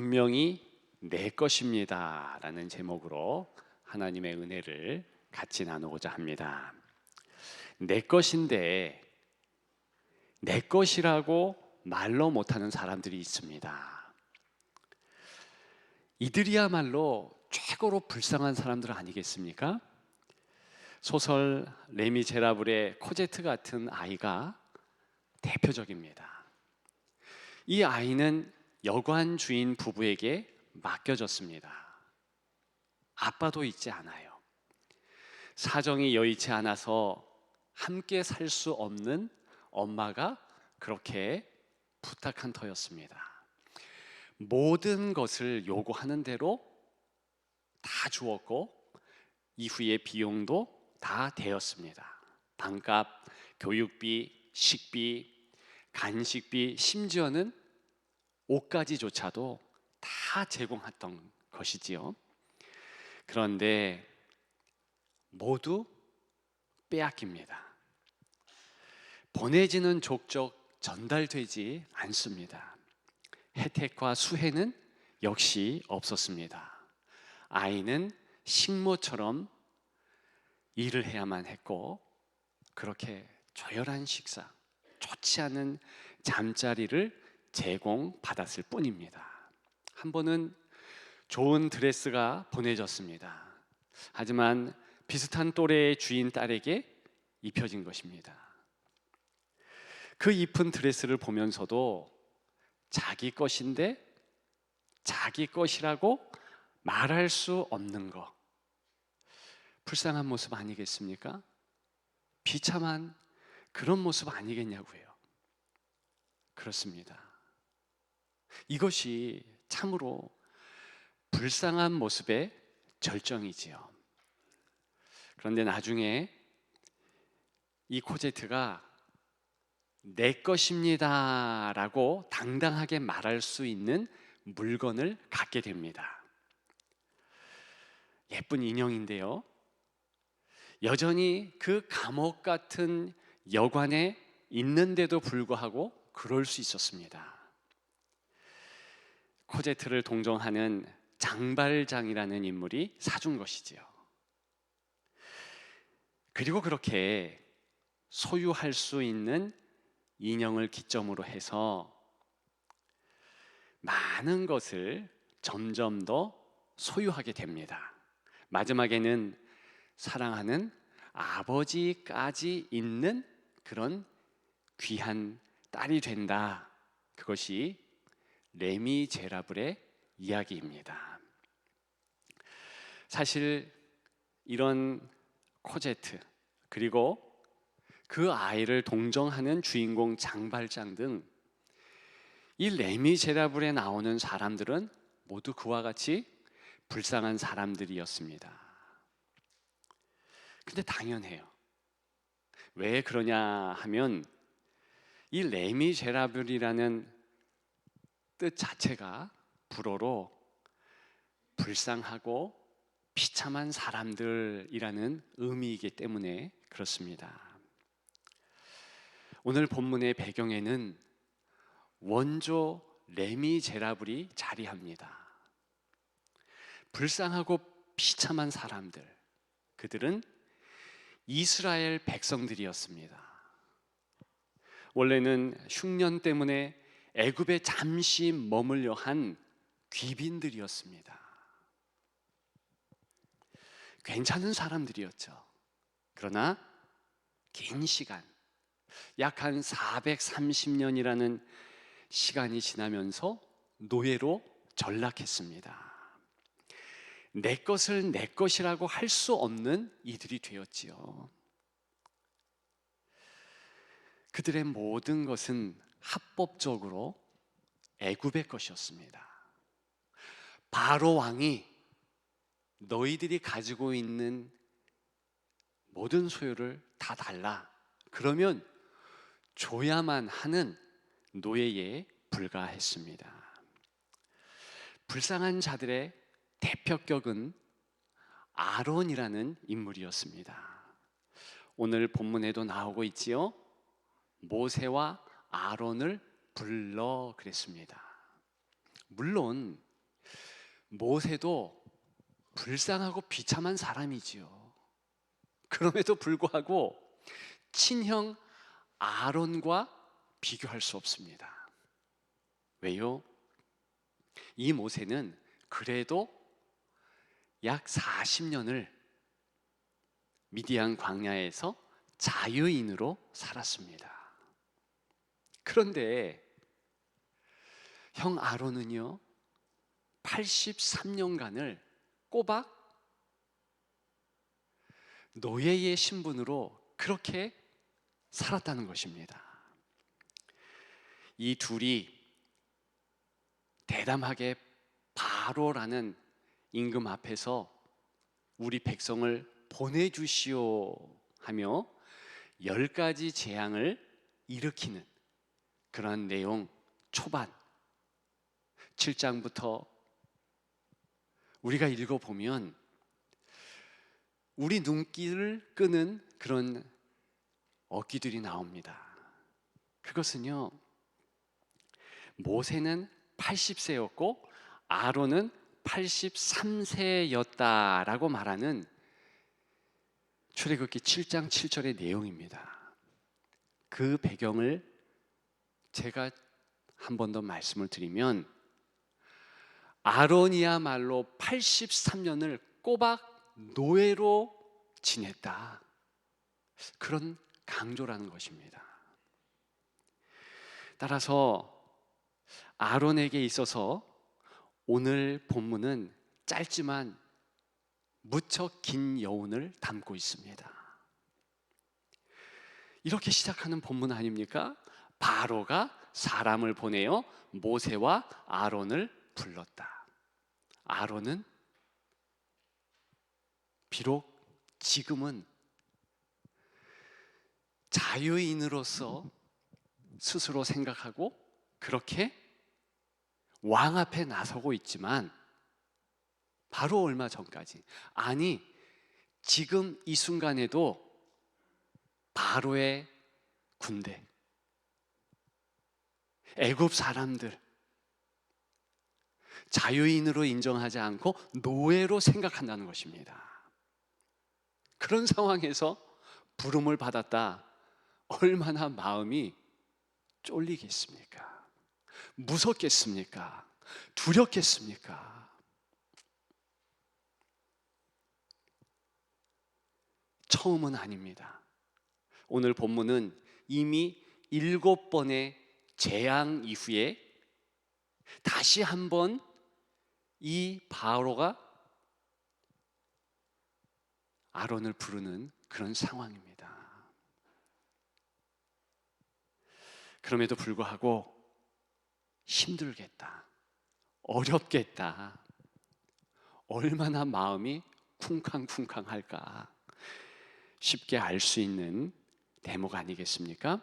분명히 내 것입니다 라는 제목으로 하나님의 은혜를 같이 나누고자 합니다. 내 것인데 내 것이라고 말로 못하는 사람들이 있습니다. 이들이야말로 최고로 불쌍한 사람들 아니겠습니까? 소설 레미제라블의 코제트 같은 아이가 대표적입니다. 이 아이는 여관 주인 부부에게 맡겨졌습니다. 아빠도 있지 않아요. 사정이 여의치 않아서 함께 살 수 없는 엄마가 그렇게 부탁한 터였습니다. 모든 것을 요구하는 대로 다 주었고 이후에 비용도 다 되었습니다. 방값, 교육비, 식비, 간식비, 심지어는 옷가지조차도 다 제공했던 것이지요. 그런데 모두 빼앗깁니다. 보내지는 족족 전달되지 않습니다. 혜택과 수혜는 역시 없었습니다. 아이는 식모처럼 일을 해야만 했고 그렇게 저열한 식사, 좋지 않은 잠자리를 제공받았을 뿐입니다. 한 번은 좋은 드레스가 보내졌습니다. 하지만 비슷한 또래의 주인 딸에게 입혀진 것입니다. 그 입은 드레스를 보면서도 자기 것인데 자기 것이라고 말할 수 없는 것, 불쌍한 모습 아니겠습니까? 비참한 그런 모습 아니겠냐고요. 그렇습니다. 이것이 참으로 불쌍한 모습의 절정이지요. 그런데 나중에 이 코제트가 내 것입니다 라고 당당하게 말할 수 있는 물건을 갖게 됩니다. 예쁜 인형인데요, 여전히 그 감옥 같은 여관에 있는데도 불구하고 그럴 수 있었습니다. 코제트를 동정하는 장발장이라는 인물이 사준 것이지요. 그리고 그렇게 소유할 수 있는 인형을 기점으로 해서 많은 것을 점점 더 소유하게 됩니다. 마지막에는 사랑하는 아버지까지 있는 그런 귀한 딸이 된다. 그것이 레미제라블의 이야기입니다. 사실 이런 코제트, 그리고 그 아이를 동정하는 주인공 장발장 등 이 레미제라블에 나오는 사람들은 모두 그와 같이 불쌍한 사람들이었습니다. 근데 당연해요. 왜 그러냐 하면 이 레미제라블이라는 뜻 자체가 불어로 불쌍하고 비참한 사람들이라는 의미이기 때문에 그렇습니다. 오늘 본문의 배경에는 원조 레미제라블이 자리합니다. 불쌍하고 비참한 사람들, 그들은 이스라엘 백성들이었습니다. 원래는 흉년 때문에 애굽에 잠시 머물려 한 귀빈들이었습니다. 괜찮은 사람들이었죠. 그러나 긴 시간, 약 한 430년이라는 시간이 지나면서 노예로 전락했습니다. 내 것을 내 것이라고 할 수 없는 이들이 되었지요. 그들의 모든 것은 합법적으로 애굽의 것이었습니다. 바로 왕이 너희들이 가지고 있는 모든 소유를 다 달라, 그러면 줘야만 하는 노예에 불과했습니다. 불쌍한 자들의 대표격은 아론이라는 인물이었습니다. 오늘 본문에도 나오고 있지요. 모세와 아론을 불러 그랬습니다. 물론 모세도 불쌍하고 비참한 사람이지요. 그럼에도 불구하고 친형 아론과 비교할 수 없습니다. 왜요? 이 모세는 그래도 약 40년을 미디안 광야에서 자유인으로 살았습니다. 그런데 형 아론은요, 83년간을 꼬박 노예의 신분으로 그렇게 살았다는 것입니다. 이 둘이 대담하게 바로라는 임금 앞에서 우리 백성을 보내주시오 하며 10가지 재앙을 일으키는 그러한 내용, 초반 7장부터 우리가 읽어보면 우리 눈길을 끄는 그런 어귀들이 나옵니다. 그것은요, 모세는 80세였고 아론은 83세였다라고 말하는 출애굽기 7장 7절의 내용입니다. 그 배경을 제가 한 번 더 말씀을 드리면, 아론이야말로 83년을 꼬박 노예로 지냈다, 그런 강조라는 것입니다. 따라서 아론에게 있어서 오늘 본문은 짧지만 무척 긴 여운을 담고 있습니다. 이렇게 시작하는 본문 아닙니까? 바로가 사람을 보내어 모세와 아론을 불렀다. 아론은 비록 지금은 자유인으로서 스스로 생각하고 그렇게 왕 앞에 나서고 있지만, 바로 얼마 전까지, 아니 지금 이 순간에도 바로의 군대, 애굽 사람들 자유인으로 인정하지 않고 노예로 생각한다는 것입니다. 그런 상황에서 부름을 받았다, 얼마나 마음이 쫄리겠습니까? 무섭겠습니까? 두렵겠습니까? 처음은 아닙니다. 오늘 본문은 이미 7번의 재앙 이후에 다시 한번 이 바로가 아론을 부르는 그런 상황입니다. 그럼에도 불구하고 힘들겠다, 어렵겠다, 얼마나 마음이 쿵쾅쿵쾅할까 쉽게 알 수 있는 대목 아니겠습니까?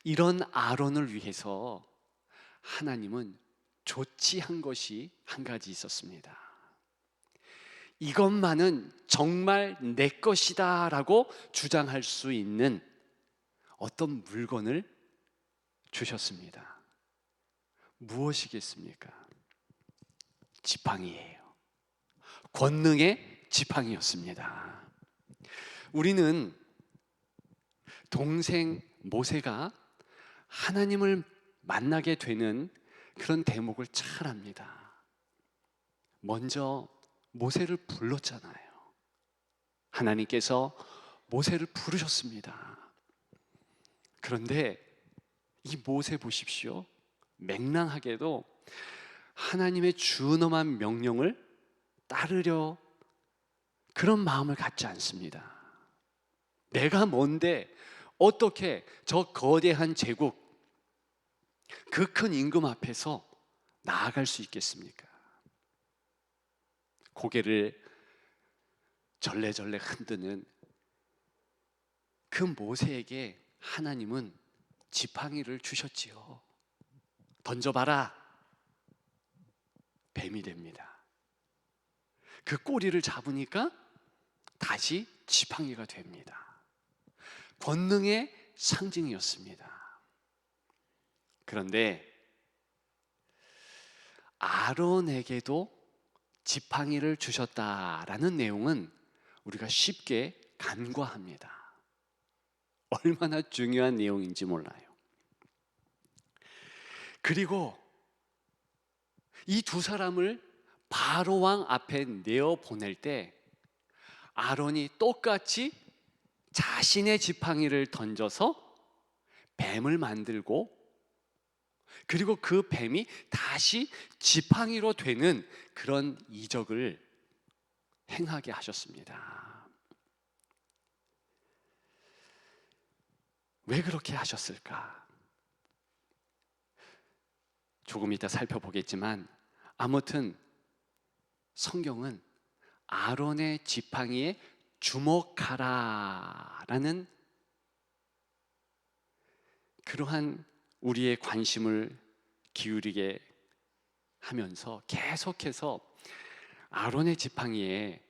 이런 아론을 위해서 하나님은 조치한 것이 한 가지 있었습니다. 이것만은 정말 내 것이다 라고 주장할 수 있는 어떤 물건을 주셨습니다. 무엇이겠습니까? 지팡이예요. 권능의 지팡이였습니다. 우리는 동생 모세가 하나님을 만나게 되는 그런 대목을 잘 압니다. 먼저 모세를 불렀잖아요. 하나님께서 모세를 부르셨습니다. 그런데 이 모세 보십시오. 맹랑하게도 하나님의 준엄한 명령을 따르려 그런 마음을 갖지 않습니다. 내가 뭔데 어떻게 저 거대한 제국, 그 큰 임금 앞에서 나아갈 수 있겠습니까? 고개를 절레절레 흔드는 그 모세에게 하나님은 지팡이를 주셨지요. 던져봐라. 뱀이 됩니다. 그 꼬리를 잡으니까 다시 지팡이가 됩니다. 권능의 상징이었습니다. 그런데 아론에게도 지팡이를 주셨다라는 내용은 우리가 쉽게 간과합니다. 얼마나 중요한 내용인지 몰라요. 그리고 이 두 사람을 바로 왕 앞에 내어 보낼 때 아론이 똑같이 자신의 지팡이를 던져서 뱀을 만들고, 그리고 그 뱀이 다시 지팡이로 되는 그런 이적을 행하게 하셨습니다. 왜 그렇게 하셨을까? 조금 이따 살펴보겠지만 아무튼 성경은 아론의 지팡이에 주목하라라는 그러한 우리의 관심을 기울이게 하면서 계속해서 아론의 지팡이에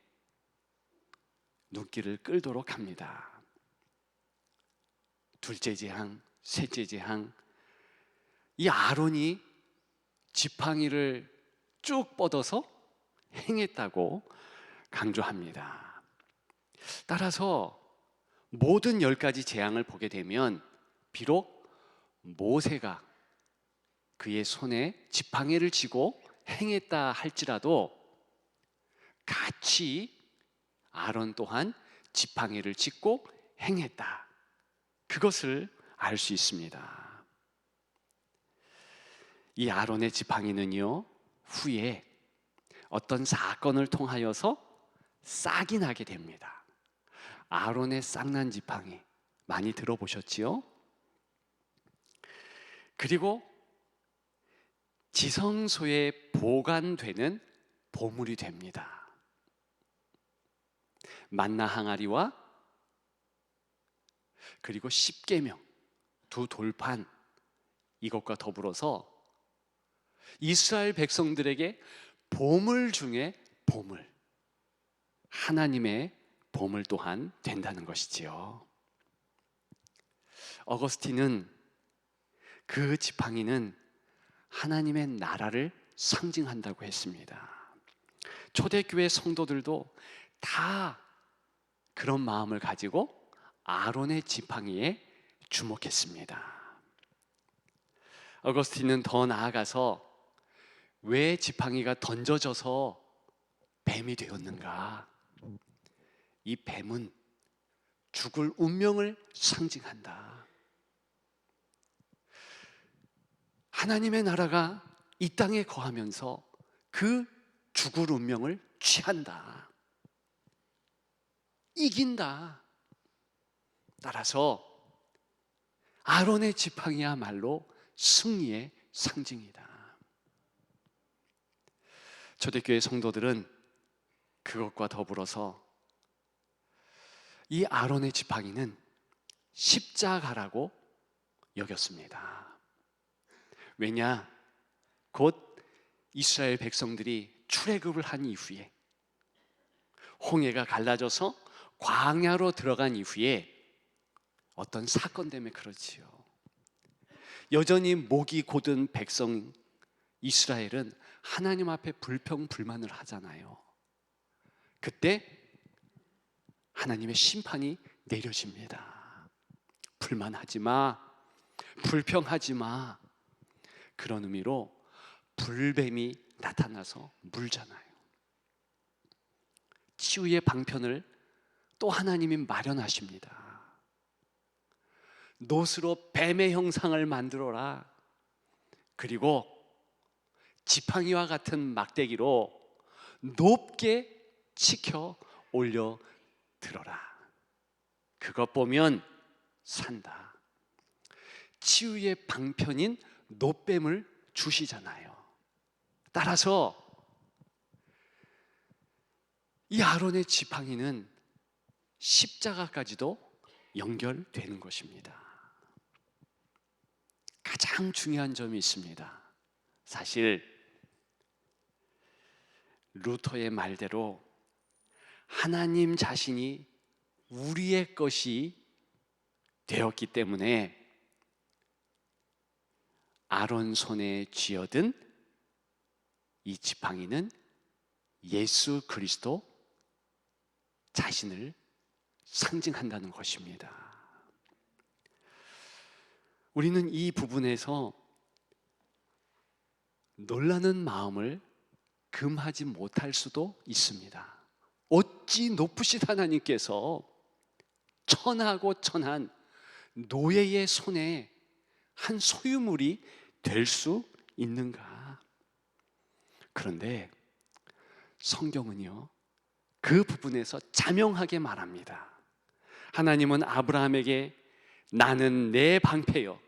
눈길을 끌도록 합니다. 둘째 재앙, 셋째 재앙, 이 아론이 지팡이를 쭉 뻗어서 행했다고 강조합니다. 따라서 모든 10가지 재앙을 보게 되면 비록 모세가 그의 손에 지팡이를 쥐고 행했다 할지라도 같이 아론 또한 지팡이를 짚고 행했다, 그것을 알 수 있습니다. 이 아론의 지팡이는요, 후에 어떤 사건을 통하여서 싹이 나게 됩니다. 아론의 싹난 지팡이 많이 들어보셨지요? 그리고 지성소에 보관되는 보물이 됩니다. 만나 항아리와 그리고 십계명, 두 돌판, 이것과 더불어서 이스라엘 백성들에게 보물 중에 보물, 하나님의 보물 또한 된다는 것이지요. 어거스틴은 그 지팡이는 하나님의 나라를 상징한다고 했습니다. 초대교회 성도들도 다 그런 마음을 가지고 아론의 지팡이에 주목했습니다. 어거스틴은 더 나아가서 왜 지팡이가 던져져서 뱀이 되었는가? 이 뱀은 죽을 운명을 상징한다. 하나님의 나라가 이 땅에 거하면서 그 죽을 운명을 취한다, 이긴다. 따라서 아론의 지팡이야말로 승리의 상징이다. 초대교회 성도들은 그것과 더불어서 이 아론의 지팡이는 십자가라고 여겼습니다. 왜냐? 곧 이스라엘 백성들이 출애굽을 한 이후에, 홍해가 갈라져서 광야로 들어간 이후에 어떤 사건 때문에 그렇지요. 여전히 목이 곧은 백성 이스라엘은 하나님 앞에 불평불만을 하잖아요. 그때 하나님의 심판이 내려집니다. 불만하지 마, 불평하지 마. 그런 의미로 불뱀이 나타나서 물잖아요. 치유의 방편을 또 하나님이 마련하십니다. 놋으로 뱀의 형상을 만들어라. 그리고 지팡이와 같은 막대기로 높게 치켜 올려 들어라. 그것 보면 산다. 치유의 방편인 놋뱀을 주시잖아요. 따라서 이 아론의 지팡이는 십자가까지도 연결되는 것입니다. 가장 중요한 점이 있습니다. 사실 루터의 말대로 하나님 자신이 우리의 것이 되었기 때문에 아론 손에 쥐어든 이 지팡이는 예수 그리스도 자신을 상징한다는 것입니다. 우리는 이 부분에서 놀라는 마음을 금하지 못할 수도 있습니다. 어찌 높으신 하나님께서 천하고 천한 노예의 손에 한 소유물이 될 수 있는가? 그런데 성경은요, 그 부분에서 자명하게 말합니다. 하나님은 아브라함에게 나는 내 방패여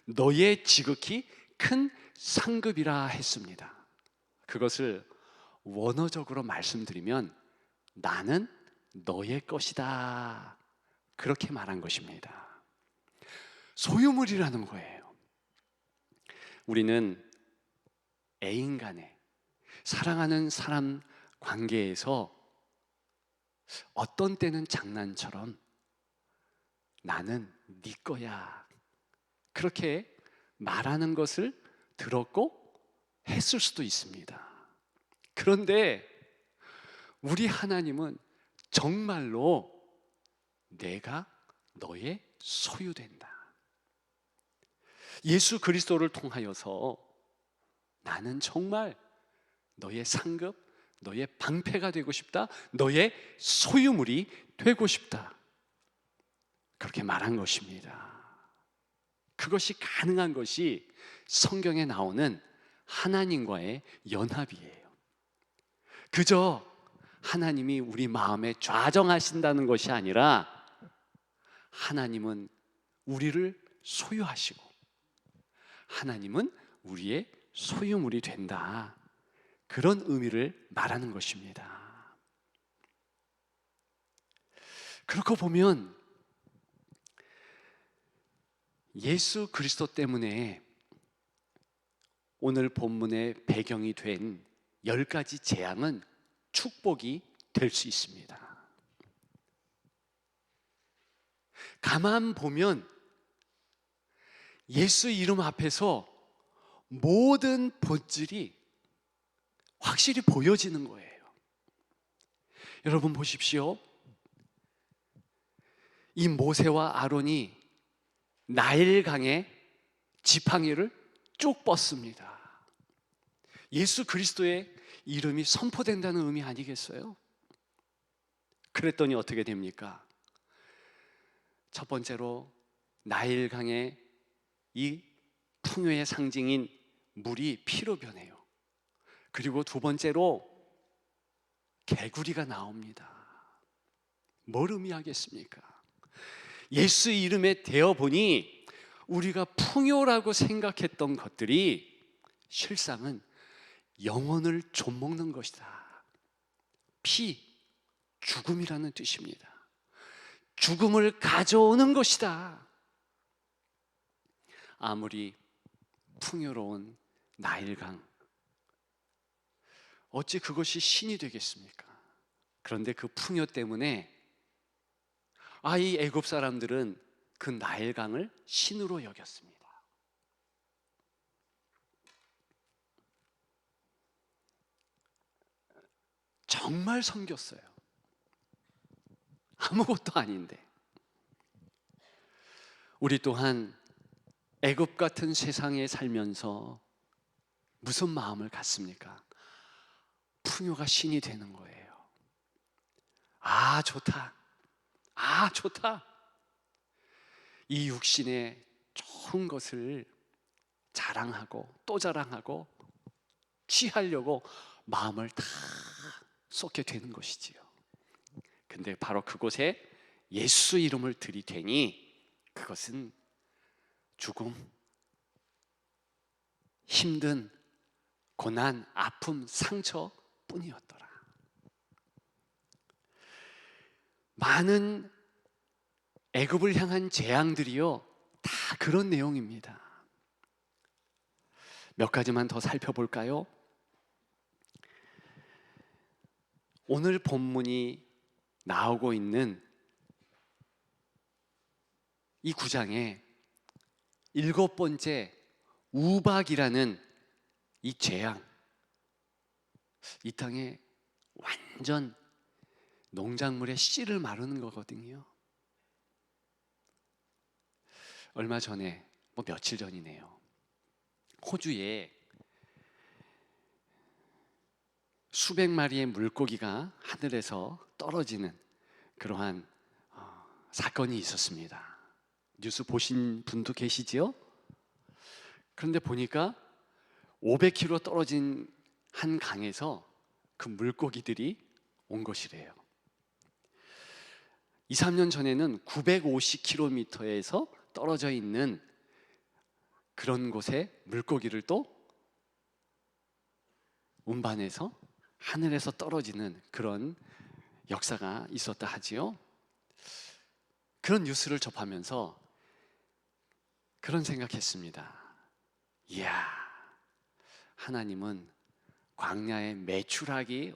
너의 지극히 큰 상급이라 했습니다. 그것을 원어적으로 말씀드리면 나는 너의 것이다, 그렇게 말한 것입니다. 소유물이라는 거예요. 우리는 애인 간에, 사랑하는 사람 관계에서 어떤 때는 장난처럼 나는 네 거야, 그렇게 말하는 것을 들었고 했을 수도 있습니다. 그런데 우리 하나님은 정말로 내가 너의 소유된다. 예수 그리스도를 통하여서 나는 정말 너의 상급, 너의 방패가 되고 싶다, 너의 소유물이 되고 싶다, 그렇게 말한 것입니다. 그것이 가능한 것이 성경에 나오는 하나님과의 연합이에요. 그저 하나님이 우리 마음에 좌정하신다는 것이 아니라 하나님은 우리를 소유하시고 하나님은 우리의 소유물이 된다, 그런 의미를 말하는 것입니다. 그렇고 보면 예수 그리스도 때문에 오늘 본문의 배경이 된 10가지 재앙은 축복이 될 수 있습니다. 가만 보면 예수 이름 앞에서 모든 본질이 확실히 보여지는 거예요. 여러분 보십시오. 이 모세와 아론이 나일강에 지팡이를 쭉 뻗습니다. 예수 그리스도의 이름이 선포된다는 의미 아니겠어요? 그랬더니 어떻게 됩니까? 첫 번째로 나일강에 이 풍요의 상징인 물이 피로 변해요. 그리고 두 번째로 개구리가 나옵니다. 뭘 의미하겠습니까? 예수 이름에 대어보니 우리가 풍요라고 생각했던 것들이 실상은 영혼을 좀먹는 것이다. 피, 죽음이라는 뜻입니다. 죽음을 가져오는 것이다. 아무리 풍요로운 나일강, 어찌 그것이 신이 되겠습니까? 그런데 그 풍요 때문에 이 애굽 사람들은 그 나일강을 신으로 여겼습니다. 정말 섬겼어요. 아무것도 아닌데. 우리 또한 애굽 같은 세상에 살면서 무슨 마음을 갖습니까? 풍요가 신이 되는 거예요. 좋다. 좋다. 이 육신의 좋은 것을 자랑하고 또 자랑하고 취하려고 마음을 다 쏟게 되는 것이지요. 근데 바로 그곳에 예수 이름을 들이대니 그것은 죽음, 힘든 고난, 아픔, 상처 뿐이었더라. 많은 애굽을 향한 재앙들이요, 다 그런 내용입니다. 몇 가지만 더 살펴볼까요? 오늘 본문이 나오고 있는 이 9장에 7번째 우박이라는 이 재앙, 이 땅에 완전 농작물의 씨를 마르는 거거든요. 얼마 전에, 며칠 전이네요, 호주에 수백 마리의 물고기가 하늘에서 떨어지는 그러한 사건이 있었습니다. 뉴스 보신 분도 계시지요? 그런데 보니까 500km 떨어진 한 강에서 그 물고기들이 온 것이래요. 2, 3년 전에는 950km에서 떨어져 있는 그런 곳에 물고기를 또 운반해서 하늘에서 떨어지는 그런 역사가 있었다 하지요. 그런 뉴스를 접하면서 그런 생각했습니다. 이야, 하나님은 광야에 메추라기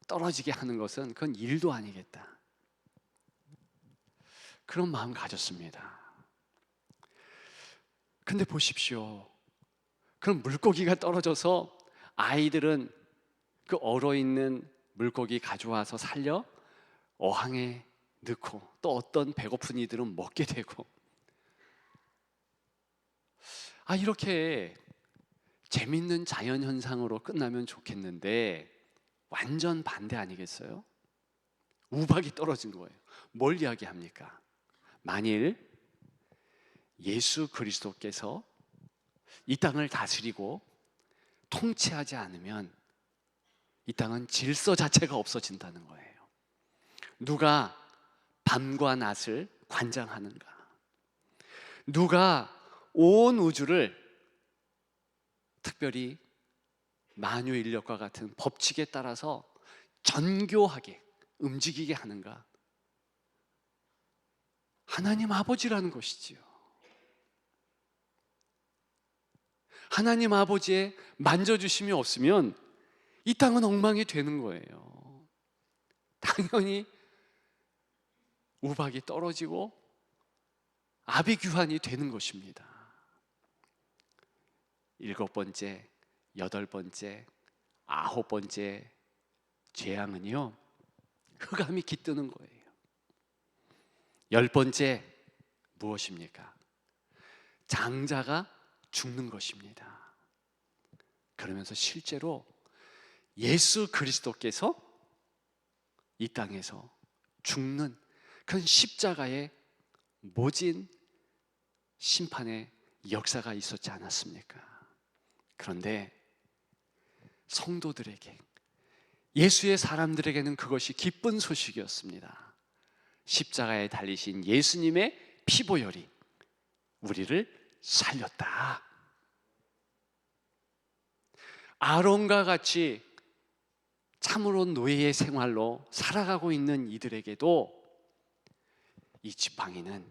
떨어지게 하는 것은 그건 일도 아니겠다, 그런 마음 가졌습니다. 근데 보십시오, 그럼 물고기가 떨어져서 아이들은 그 얼어있는 물고기 가져와서 살려 어항에 넣고, 또 어떤 배고픈 이들은 먹게 되고, 이렇게 재밌는 자연현상으로 끝나면 좋겠는데 완전 반대 아니겠어요? 우박이 떨어진 거예요. 뭘 이야기합니까? 만일 예수 그리스도께서 이 땅을 다스리고 통치하지 않으면 이 땅은 질서 자체가 없어진다는 거예요. 누가 밤과 낮을 관장하는가? 누가 온 우주를 특별히 만유인력과 같은 법칙에 따라서 정교하게 움직이게 하는가? 하나님 아버지라는 것이지요. 하나님 아버지의 만져주심이 없으면 이 땅은 엉망이 되는 거예요. 당연히 우박이 떨어지고 아비규환이 되는 것입니다. 7번째, 8번째, 9번째 재앙은요, 흑암이 깃드는 거예요. 10번째 무엇입니까? 장자가 죽는 것입니다. 그러면서 실제로 예수 그리스도께서 이 땅에서 죽는 그런 십자가의 모진 심판의 역사가 있었지 않았습니까? 그런데 성도들에게, 예수의 사람들에게는 그것이 기쁜 소식이었습니다. 십자가에 달리신 예수님의 피보혈이 우리를 살렸다. 아론과 같이 참으로 노예의 생활로 살아가고 있는 이들에게도 이 지팡이는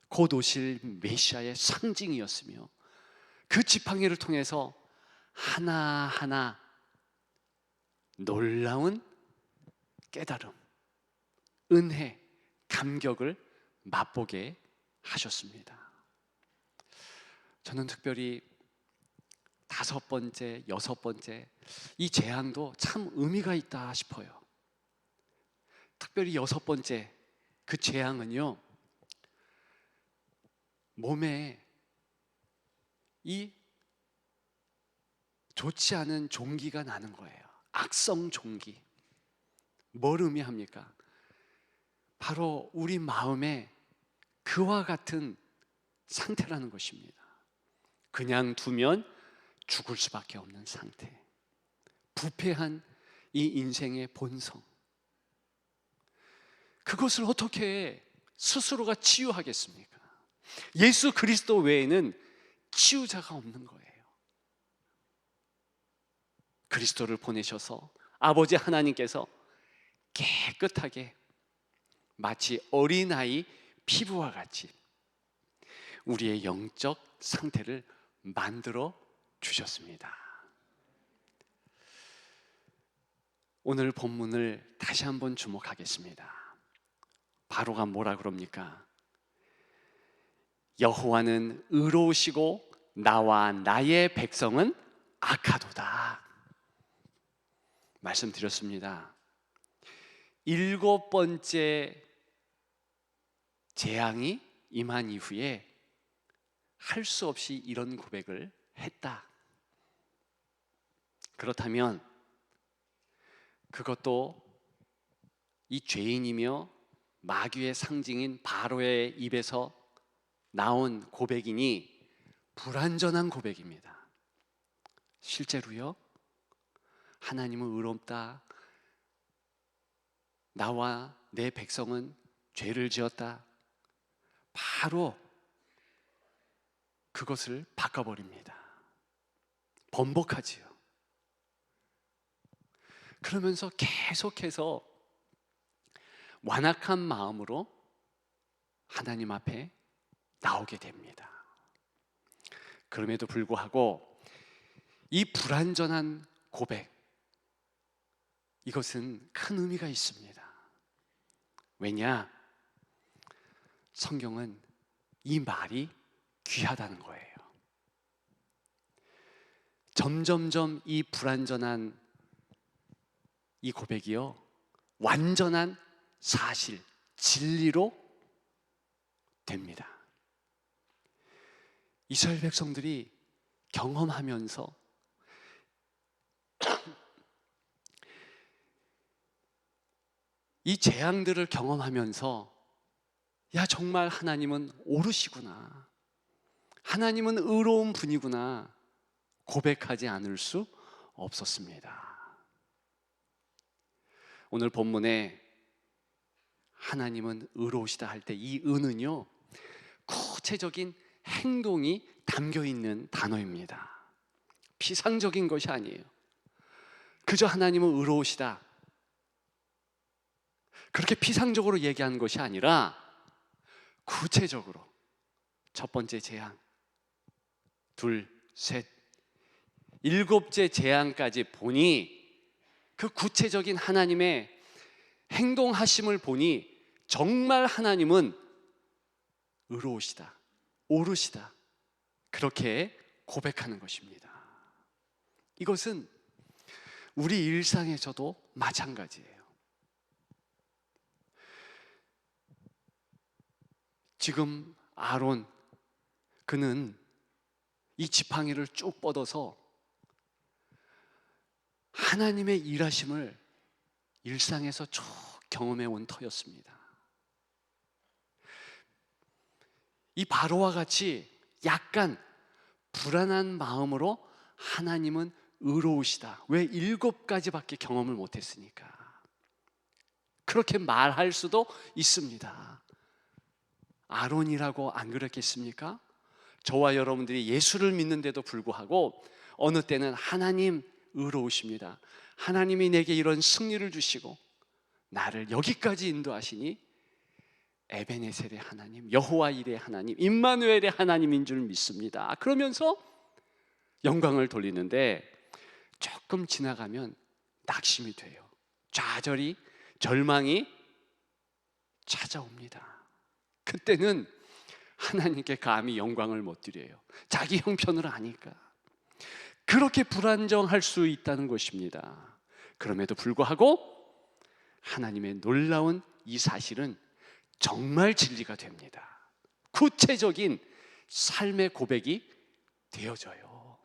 곧 오실 메시아의 상징이었으며, 그 지팡이를 통해서 하나하나 놀라운 깨달음, 은혜, 감격을 맛보게 하셨습니다. 저는 특별히 5번째, 6번째 이 재앙도 참 의미가 있다 싶어요. 특별히 6번째 그 재앙은요, 몸에 이 좋지 않은 종기가 나는 거예요. 악성 종기. 뭘 의미합니까? 바로 우리 마음에 그와 같은 상태라는 것입니다. 그냥 두면 죽을 수밖에 없는 상태, 부패한 이 인생의 본성, 그것을 어떻게 스스로가 치유하겠습니까? 예수 그리스도 외에는 치유자가 없는 거예요. 그리스도를 보내셔서 아버지 하나님께서 깨끗하게 마치 어린아이 피부와 같이 우리의 영적 상태를 만들어 주셨습니다. 오늘 본문을 다시 한번 주목하겠습니다. 바로가 뭐라 그럽니까? 여호와는 의로우시고 나와 나의 백성은 악하도다. 말씀드렸습니다. 7번째 재앙이 임한 이후에 할 수 없이 이런 고백을 했다. 그렇다면 그것도 이 죄인이며 마귀의 상징인 바로의 입에서 나온 고백이니 불완전한 고백입니다. 실제로요, 하나님은 의롭다, 나와 내 백성은 죄를 지었다, 바로 그것을 바꿔버립니다. 번복하지요. 그러면서 계속해서 완악한 마음으로 하나님 앞에 나오게 됩니다. 그럼에도 불구하고 이 불완전한 고백, 이것은 큰 의미가 있습니다. 왜냐? 성경은 이 말이 귀하다는 거예요. 점점점 이 불완전한 이 고백이요, 완전한 사실, 진리로 됩니다. 이스라엘 백성들이 경험하면서 이 재앙들을 경험하면서, 야, 정말 하나님은 옳으시구나, 하나님은 의로운 분이구나 고백하지 않을 수 없었습니다. 오늘 본문에 하나님은 의로우시다 할 때 이 의는요, 구체적인 행동이 담겨 있는 단어입니다. 피상적인 것이 아니에요. 그저 하나님은 의로우시다, 그렇게 피상적으로 얘기하는 것이 아니라 구체적으로 첫 번째 재앙, 둘, 셋, 7째 재앙까지 보니 그 구체적인 하나님의 행동하심을 보니 정말 하나님은 의로우시다, 옳으시다, 그렇게 고백하는 것입니다. 이것은 우리 일상에서도 마찬가지예요. 지금 아론, 그는 이 지팡이를 쭉 뻗어서 하나님의 일하심을 일상에서 쭉 경험해 온 터였습니다. 이 바로와 같이 약간 불안한 마음으로 하나님은 의로우시다, 왜 7가지밖에 경험을 못했으니까, 그렇게 말할 수도 있습니다. 아론이라고 안 그랬겠습니까? 저와 여러분들이 예수를 믿는데도 불구하고 어느 때는 하나님 의로우십니다, 하나님이 내게 이런 승리를 주시고 나를 여기까지 인도하시니 에베네셀의 하나님, 여호와 일의 하나님, 임마누엘의 하나님인 줄 믿습니다, 그러면서 영광을 돌리는데 조금 지나가면 낙심이 돼요. 좌절이, 절망이 찾아옵니다. 그때는 하나님께 감히 영광을 못 드려요. 자기 형편을 아니까. 그렇게 불안정할 수 있다는 것입니다. 그럼에도 불구하고 하나님의 놀라운 이 사실은 정말 진리가 됩니다. 구체적인 삶의 고백이 되어져요.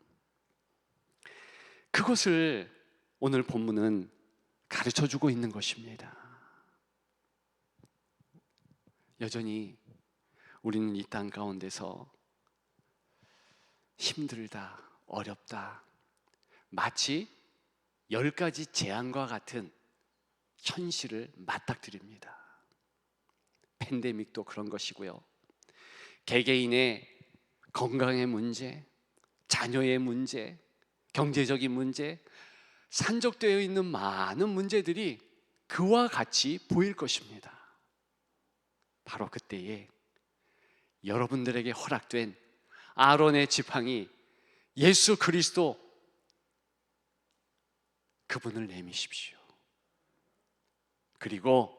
그것을 오늘 본문은 가르쳐주고 있는 것입니다. 여전히 우리는 이 땅 가운데서 힘들다, 어렵다, 마치 10가지 재앙과 같은 현실을 맞닥뜨립니다. 팬데믹도 그런 것이고요, 개개인의 건강의 문제, 자녀의 문제, 경제적인 문제, 산적되어 있는 많은 문제들이 그와 같이 보일 것입니다. 바로 그때에 여러분들에게 허락된 아론의 지팡이, 예수 그리스도, 그분을 내미십시오. 그리고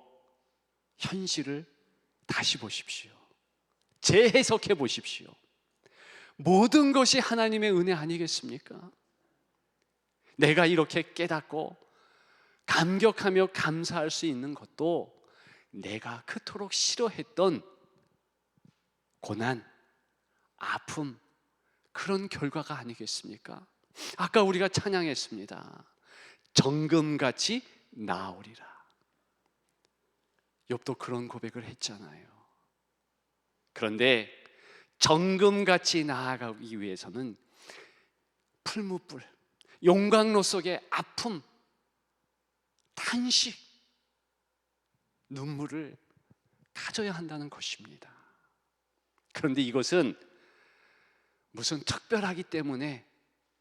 현실을 다시 보십시오. 재해석해 보십시오. 모든 것이 하나님의 은혜 아니겠습니까? 내가 이렇게 깨닫고 감격하며 감사할 수 있는 것도 내가 그토록 싫어했던 고난, 아픔, 그런 결과가 아니겠습니까? 아까 우리가 찬양했습니다. 정금같이 나아오리라. 욥도 그런 고백을 했잖아요. 그런데 정금같이 나아가기 위해서는 풀무불, 용광로 속의 아픔, 탄식, 눈물을 가져야 한다는 것입니다. 그런데 이것은 무슨 특별하기 때문에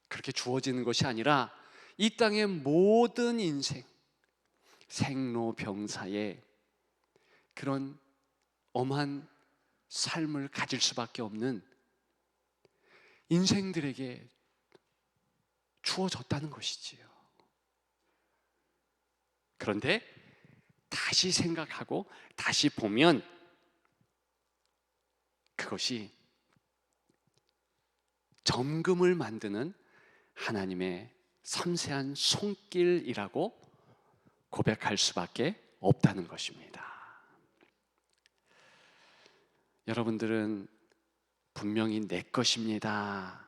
그렇게 주어지는 것이 아니라 이 땅의 모든 인생, 생로병사의 그런 엄한 삶을 가질 수밖에 없는 인생들에게 주어졌다는 것이지요. 그런데 다시 생각하고 다시 보면 그것이 점금을 만드는 하나님의 섬세한 손길이라고 고백할 수밖에 없다는 것입니다. 여러분들은 분명히 내 것입니다,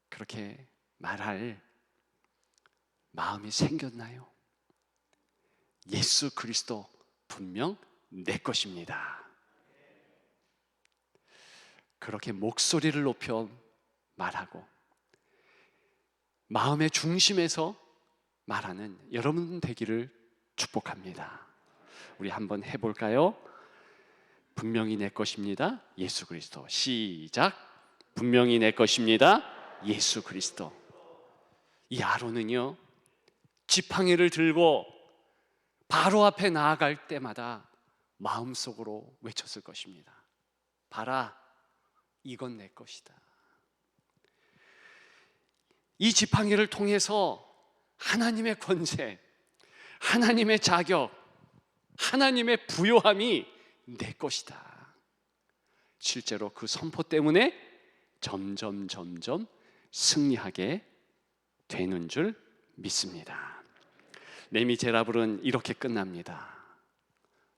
그렇게 말할 마음이 생겼나요? 예수 그리스도 분명 내 것입니다. 그렇게 목소리를 높여 말하고 마음의 중심에서 말하는 여러분 되기를 축복합니다. 우리 한번 해볼까요? 분명히 내 것입니다, 예수 그리스도. 시작. 분명히 내 것입니다, 예수 그리스도. 이 아론은요, 지팡이를 들고 바로 앞에 나아갈 때마다 마음속으로 외쳤을 것입니다. 봐라, 이건 내 것이다. 이 지팡이를 통해서 하나님의 권세, 하나님의 자격, 하나님의 부요함이 내 것이다. 실제로 그 선포 때문에 점점 승리하게 되는 줄 믿습니다. 레미제라블은 이렇게 끝납니다.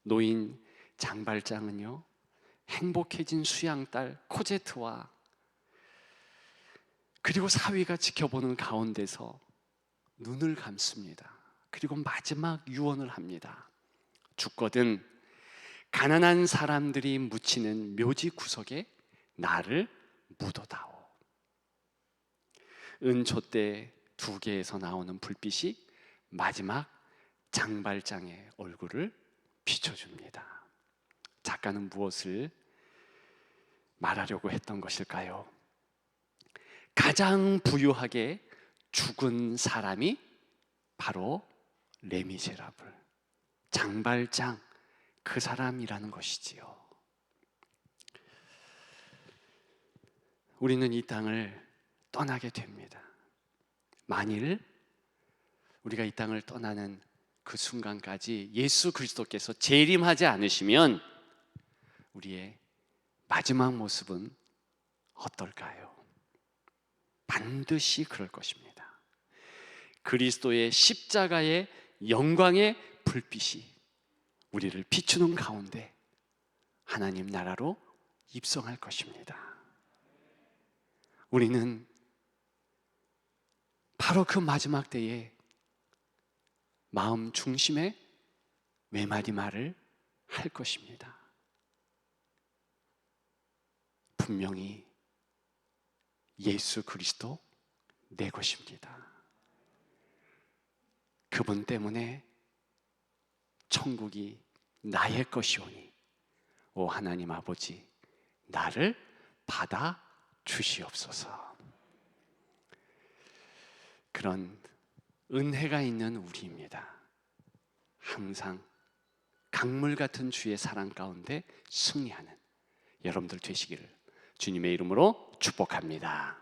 노인 장발장은요, 행복해진 수양딸 코제트와 그리고 사위가 지켜보는 가운데서 눈을 감습니다. 그리고 마지막 유언을 합니다. 죽거든 가난한 사람들이 묻히는 묘지 구석에 나를 묻어다오. 은촛대 2개에서 나오는 불빛이 마지막 장발장의 얼굴을 비춰줍니다. 작가는 무엇을 말하려고 했던 것일까요? 가장 부유하게 죽은 사람이 바로 레미제라블, 장발장, 그 사람이라는 것이지요. 우리는 이 땅을 떠나게 됩니다. 만일 우리가 이 땅을 떠나는 그 순간까지 예수 그리스도께서 재림하지 않으시면 우리의 마지막 모습은 어떨까요? 반드시 그럴 것입니다. 그리스도의 십자가의 영광의 불빛이 우리를 비추는 가운데 하나님 나라로 입성할 것입니다. 우리는 바로 그 마지막 때에 마음 중심에 외마디 말을 할 것입니다. 분명히 예수 그리스도 내 것입니다. 그분 때문에 천국이 나의 것이오니 오 하나님 아버지, 나를 받아 주시옵소서. 그런 은혜가 있는 우리입니다. 항상 강물 같은 주의 사랑 가운데 승리하는 여러분들 되시기를 주님의 이름으로 축복합니다.